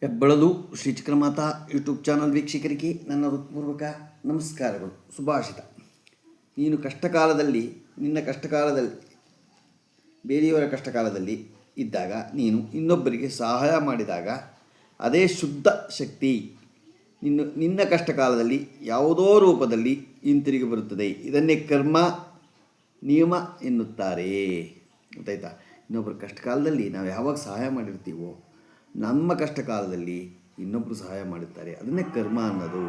ಹೆಬ್ಬಳಲು Shri Chakramata YouTube channel ವೀಕ್ಷಕರಿಗೆ ನನ್ನ ಹೃತ್ಪೂರ್ವಕ ನಮಸ್ಕಾರಗಳು, ಸುಭಾಷಿತ. ನೀನು ಕಷ್ಟಕಾಲದಲ್ಲಿ, ನಿನ್ನ ಕಷ್ಟಕಾಲದಲ್ಲಿ, ಬೇರೆಯವರ ಕಷ್ಟಕಾಲದಲ್ಲಿ ಇದ್ದಾಗ ನೀನು ಇನ್ನೊಬ್ಬರಿಗೆ ಸಹಾಯ ಮಾಡಿದಾಗ ಅದೇ ಶುದ್ಧ ಶಕ್ತಿ ನಿನ್ನ ಕಷ್ಟಕಾಲದಲ್ಲಿ ಯಾವುದೋ ರೂಪದಲ್ಲಿ ಹಿಂತಿರುಗಿ ಬರುತ್ತದೆ. ಇದನ್ನೇ ಕರ್ಮ ನಿಯಮ ಎನ್ನುತ್ತಾರೆ. ಗೊತ್ತಾಯ್ತಾ? ಇನ್ನೊಬ್ಬರ ಕಷ್ಟಕಾಲದಲ್ಲಿ ನಾವು ಯಾವಾಗ ಸಹಾಯ ಮಾಡಿರ್ತೀವೋ ನಮ್ಮ ಕಷ್ಟ ಕಾಲದಲ್ಲಿ ಇನ್ನೊಬ್ಬರು ಸಹಾಯ ಮಾಡುತ್ತಾರೆ. ಅದನ್ನೇ ಕರ್ಮ ಅನ್ನೋದು.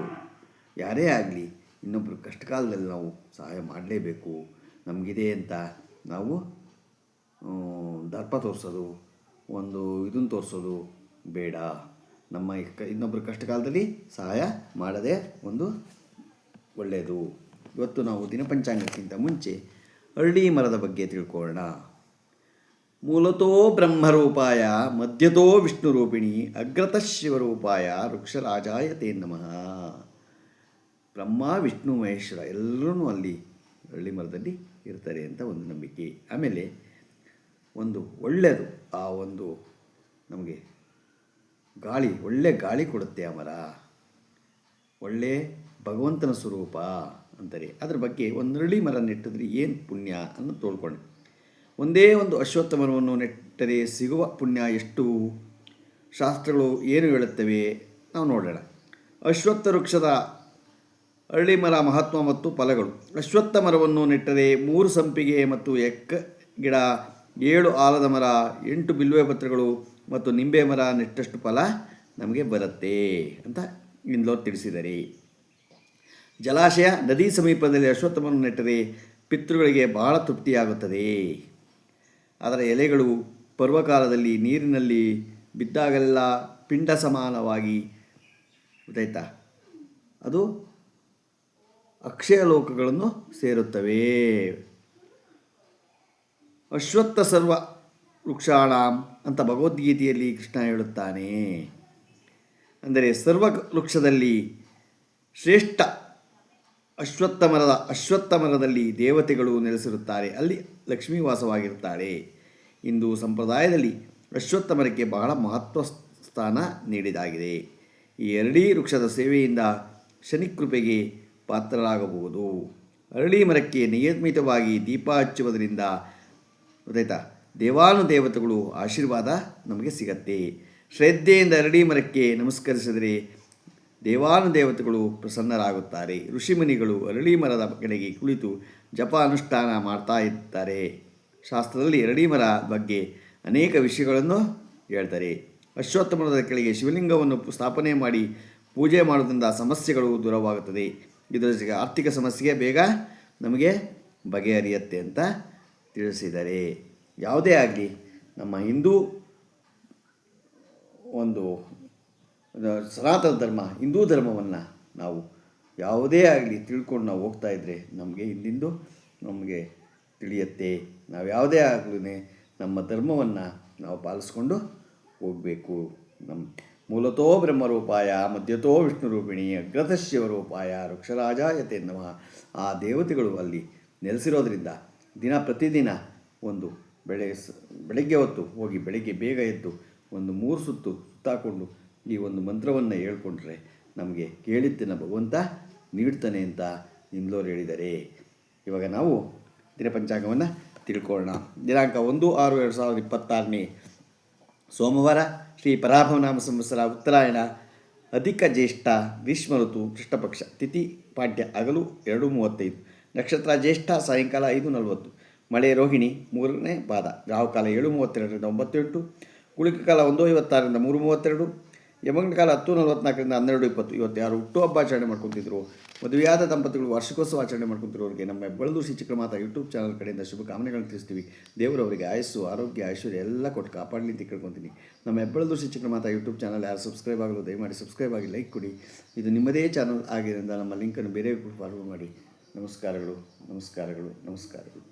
ಯಾರೇ ಆಗಲಿ ಇನ್ನೊಬ್ಬರು ಕಷ್ಟ ಕಾಲದಲ್ಲಿ ನಾವು ಸಹಾಯ ಮಾಡಲೇಬೇಕು. ನಮಗಿದೆ ಅಂತ ನಾವು ದರ್ಪ ತೋರಿಸೋದು, ಇದನ್ನು ತೋರಿಸೋದು ಬೇಡ. ನಮ್ಮ ಇನ್ನೊಬ್ಬರ ಕಷ್ಟ ಕಾಲದಲ್ಲಿ ಸಹಾಯ ಮಾಡದೆ ಒಳ್ಳೆಯದು. ಇವತ್ತು ನಾವು ದಿನಪಂಚಾಂಗಕ್ಕಿಂತ ಮುಂಚೆ ಅರಳಿ ಮರದ ಬಗ್ಗೆ ತಿಳ್ಕೊಳ್ಳೋಣ. ಮೂಲತೋ ಬ್ರಹ್ಮರೂಪಾಯ ಮಧ್ಯತೋ ವಿಷ್ಣುರೂಪಿಣಿ ಅಗ್ರತಃ ಶಿವರೂಪಾಯ ವೃಕ್ಷರಾಜಾಯ ತೇ ನಮಃ. ಬ್ರಹ್ಮ ವಿಷ್ಣು ಮಹೇಶ್ವರ ಎಲ್ಲರೂ ಅಲ್ಲಿ ಅರಳಿ ಮರದಲ್ಲಿ ಇರ್ತಾರೆ ಅಂತ ಒಂದು ನಂಬಿಕೆ. ಆಮೇಲೆ ಒಳ್ಳೆಯದು, ನಮಗೆ ಒಳ್ಳೆ ಗಾಳಿ ಕೊಡುತ್ತೆ ಆ ಮರ, ಒಳ್ಳೆ ಭಗವಂತನ ಸ್ವರೂಪ ಅಂತಾರೆ. ಅದ್ರ ಬಗ್ಗೆ ಒಂದು ಅರಳಿ ಮರ ನೆಟ್ಟಿದ್ರೆ ಏನು ಪುಣ್ಯ ಅನ್ನೋದು ತೋಳ್ಕೊಂಡು, ಒಂದೇ ಒಂದು ಅಶ್ವತ್ಥ ಮರವನ್ನು ನೆಟ್ಟರೆ ಸಿಗುವ ಪುಣ್ಯ ಎಷ್ಟು, ಶಾಸ್ತ್ರಗಳು ಏನು ಹೇಳುತ್ತವೆ ನಾವು ನೋಡೋಣ. ಅಶ್ವತ್ಥ ವೃಕ್ಷದ ಅರಳಿ ಮರ ಮಹತ್ವ ಮತ್ತು ಫಲಗಳು. ಅಶ್ವತ್ಥ ಮರವನ್ನು ನೆಟ್ಟರೆ 3 ಸಂಪಿಗೆ ಮತ್ತು ಎಕ್ಕ ಗಿಡ, 7 ಆಲದ ಮರ, 8 ಬಿಲ್ವೆ ಪತ್ರಗಳು ಮತ್ತು ನಿಂಬೆ ಮರ ನೆಟ್ಟಷ್ಟು ಫಲ ನಮಗೆ ಬರುತ್ತೆ ಅಂತ ಇಂದೋರು ತಿಳಿಸಿದ್ದಾರೆ. ಜಲಾಶಯ, ನದಿ ಸಮೀಪದಲ್ಲಿ ಅಶ್ವತ್ಥ ಮರವನ್ನು ನೆಟ್ಟರೆ ಪಿತೃಗಳಿಗೆ ಬಹಳ ತೃಪ್ತಿಯಾಗುತ್ತದೆ. ಅದರ ಎಲೆಗಳು ಪರ್ವಕಾಲದಲ್ಲಿ ನೀರಿನಲ್ಲಿ ಬಿದ್ದಾಗಲೆಲ್ಲ ಪಿಂಡ ಸಮಾನವಾಗಿ, ಗೊತ್ತಾಯ್ತಾ, ಅದು ಅಕ್ಷಯ ಲೋಕಗಳನ್ನು ಸೇರುತ್ತವೆ. ಅಶ್ವತ್ಥ ಸರ್ವ ವೃಕ್ಷಾಣಾಂ ಅಂತ ಭಗವದ್ಗೀತೆಯಲ್ಲಿ ಕೃಷ್ಣ ಹೇಳುತ್ತಾನೆ. ಅಂದರೆ ಸರ್ವ ವೃಕ್ಷದಲ್ಲಿ ಶ್ರೇಷ್ಠ ಅಶ್ವತ್ಥ ಮರದಲ್ಲಿ ದೇವತೆಗಳು ನೆಲೆಸಿರುತ್ತಾರೆ, ಅಲ್ಲಿ ಲಕ್ಷ್ಮೀ ವಾಸವಾಗಿರುತ್ತಾಳೆ. ಹಿಂದೂ ಸಂಪ್ರದಾಯದಲ್ಲಿ ಅಶ್ವತ್ಥ ಮರಕ್ಕೆ ಬಹಳ ಮಹತ್ವ ಸ್ಥಾನ ನೀಡಿದಾಗಿದೆ. ಈ ಅರಳಿ ವೃಕ್ಷದ ಸೇವೆಯಿಂದ ಶನಿಕೃಪೆಗೆ ಪಾತ್ರರಾಗಬಹುದು. ಅರಳಿ ಮರಕ್ಕೆ ನಿಯಮಿತವಾಗಿ ದೀಪ ಹಚ್ಚುವುದರಿಂದ, ಗೊತ್ತಾಯ್ತಾ, ದೇವಾನುದೇವತೆಗಳು ಆಶೀರ್ವಾದ ನಮಗೆ ಸಿಗತ್ತೆ. ಶ್ರದ್ಧೆಯಿಂದ ಅರಳಿ ಮರಕ್ಕೆ ನಮಸ್ಕರಿಸಿದರೆ ದೇವಾನುದೇವತೆಗಳು ಪ್ರಸನ್ನರಾಗುತ್ತಾರೆ. ಋಷಿಮುನಿಗಳು ಅರಳಿ ಮರದ ಕಡೆಗೆ ಕುಳಿತು ಜಪ ಅನುಷ್ಠಾನ ಮಾಡ್ತಾ ಇರ್ತಾರೆ. ಶಾಸ್ತ್ರದಲ್ಲಿ ಅರಳಿ ಮರ ಬಗ್ಗೆ ಅನೇಕ ವಿಷಯಗಳನ್ನು ಹೇಳ್ತಾರೆ. ಅಶ್ವತ್ಥ ಮರದ ಕೆಳಗೆ ಶಿವಲಿಂಗವನ್ನು ಸ್ಥಾಪನೆ ಮಾಡಿ ಪೂಜೆ ಮಾಡೋದ್ರಿಂದ ಸಮಸ್ಯೆಗಳು ದೂರವಾಗುತ್ತದೆ. ಇದರ ಜೊತೆಗೆ ಆರ್ಥಿಕ ಸಮಸ್ಯೆಗೆ ಬೇಗ ನಮಗೆ ಬಗೆಹರಿಯುತ್ತೆ ಅಂತ ತಿಳಿಸಿದ್ದಾರೆ. ಯಾವುದೇ ಆಗಲಿ ನಮ್ಮ ಹಿಂದೂ ಸನಾತನ ಧರ್ಮ, ಹಿಂದೂ ಧರ್ಮವನ್ನು ನಾವು ಯಾವುದೇ ಆಗಲಿ ತಿಳ್ಕೊಂಡು ನಾವು ಹೋಗ್ತಾ ಇದ್ದರೆ ನಮಗೆ ತಿಳಿಯುತ್ತೆ. ನಾವು ಯಾವುದೇ ಆಗಲೇ ನಮ್ಮ ಧರ್ಮವನ್ನು ನಾವು ಪಾಲಿಸ್ಕೊಂಡು ಹೋಗಬೇಕು. ಮೂಲತೋ ಬ್ರಹ್ಮರೂಪಾಯ ಮಧ್ಯತೋ ವಿಷ್ಣುರೂಪಿಣಿ ಅಗ್ರತಃ ಶಿವರೂಪಾಯ ವೃಕ್ಷರಾಜಾಯ ತೇ ನಮಃ. ಆ ದೇವತೆಗಳು ಅಲ್ಲಿ ನೆಲೆಸಿರೋದ್ರಿಂದ ಪ್ರತಿದಿನ ಬೆಳಗ್ಗೆ ಹೊತ್ತು ಹೋಗಿ ಬೆಳಗ್ಗೆ ಬೇಗ ಎದ್ದು 3 ಸುತ್ತು ಸುತ್ತಾಕೊಂಡು ಈ ಮಂತ್ರವನ್ನು ಹೇಳ್ಕೊಂಡ್ರೆ ನಮಗೆ ಕೇಳಿದ್ದನ್ನು ಭಗವಂತ ನೀಡ್ತಾನೆ ಅಂತ ನಿಮ್ಲೋರು ಹೇಳಿದ್ದಾರೆ. ಇವಾಗ ನಾವು ದಿನಪಂಚಾಂಗವನ್ನು ತಿಳ್ಕೊಳ್ಳೋಣ. ದಿನಾಂಕ 1/6/2026 ಸೋಮವಾರ, ಶ್ರೀ ಪರಾಭವನಾಮ ಸಂವತ್ಸರ, ಉತ್ತರಾಯಣ, ಅಧಿಕ ಜ್ಯೇಷ್ಠ, ಗ್ರೀಷ್ಮ ಋತು, ಕೃಷ್ಣಪಕ್ಷ, ತಿಥಿ ಪಾಡ್ಯ, ಹಗಲು 2:35, ನಕ್ಷತ್ರ ಜ್ಯೇಷ್ಠ, ಸಾಯಂಕಾಲ 5:40, ಮಳೆ ರೋಹಿಣಿ 3ನೇ ಪಾದ, ರಾಹುಕಾಲ 7:32ರಿಂದ 9:08, ಗುಳಿಕ ಕಾಲ 1:56ರಿಂದ 3:32, ಯಮಗಂಡ ಕಾಲ 10:44ರಿಂದ 12:20. ಇವತ್ತು ಯಾರು ಹುಟ್ಟುಹಬ್ಬ ಆಚರಣೆ ಮಾಡ್ಕೊತಿದ್ರು, ಮದುವೆಯಾದ ದಂಪತಿಗಳು ವಾರ್ಷಿಕೋತ್ಸವ ಆಚರಣೆ ಮಾಡ್ಕೊತಿರೋರಿಗೆ ನಮ್ಮ ಹೆಬ್ಬಳಲು ಶ್ರೀ ಚಕ್ರಮಾತಾ ಯೂಟ್ಯೂಬ್ ಚಾನಲ್ ಕಡೆಯಿಂದ ಶುಭಕಾಮನೆಗಳನ್ನು ತಿಳಿಸ್ತೀವಿ. ದೇವರವರಿಗೆ ಆಯಸ್ಸು, ಆರೋಗ್ಯ, ಐಶ್ವರ್ಯ ಎಲ್ಲ ಕೊಟ್ಟು ಕಾಪಾಡಲಿ ಅಂತ ಕೇಳ್ಕೊತೀನಿ. ನಮ್ಮ ಹೆಬ್ಬಳಲು ಶ್ರೀ ಚಕ್ರಮಾತಾ ಯೂಟ್ಯೂಬ್ ಚಾನಲ್ ಯಾರು ಸಬ್ಸ್ಕ್ರೈಬ್ ಆಗಲು ದಯಮಾಡಿ ಸಬ್ಸ್ಕ್ರೈಬ್ ಆಗಿ ಲೈಕ್ ಕೊಡಿ. ಇದು ನಿಮ್ಮದೇ ಚಾನಲ್ ಆಗಿದ್ದರಿಂದ ನಮ್ಮ ಲಿಂಕನ್ನು ಬೇರೆ ಫಾಲೋ ಮಾಡಿ. ನಮಸ್ಕಾರಗಳು, ನಮಸ್ಕಾರಗಳು, ನಮಸ್ಕಾರಗಳು.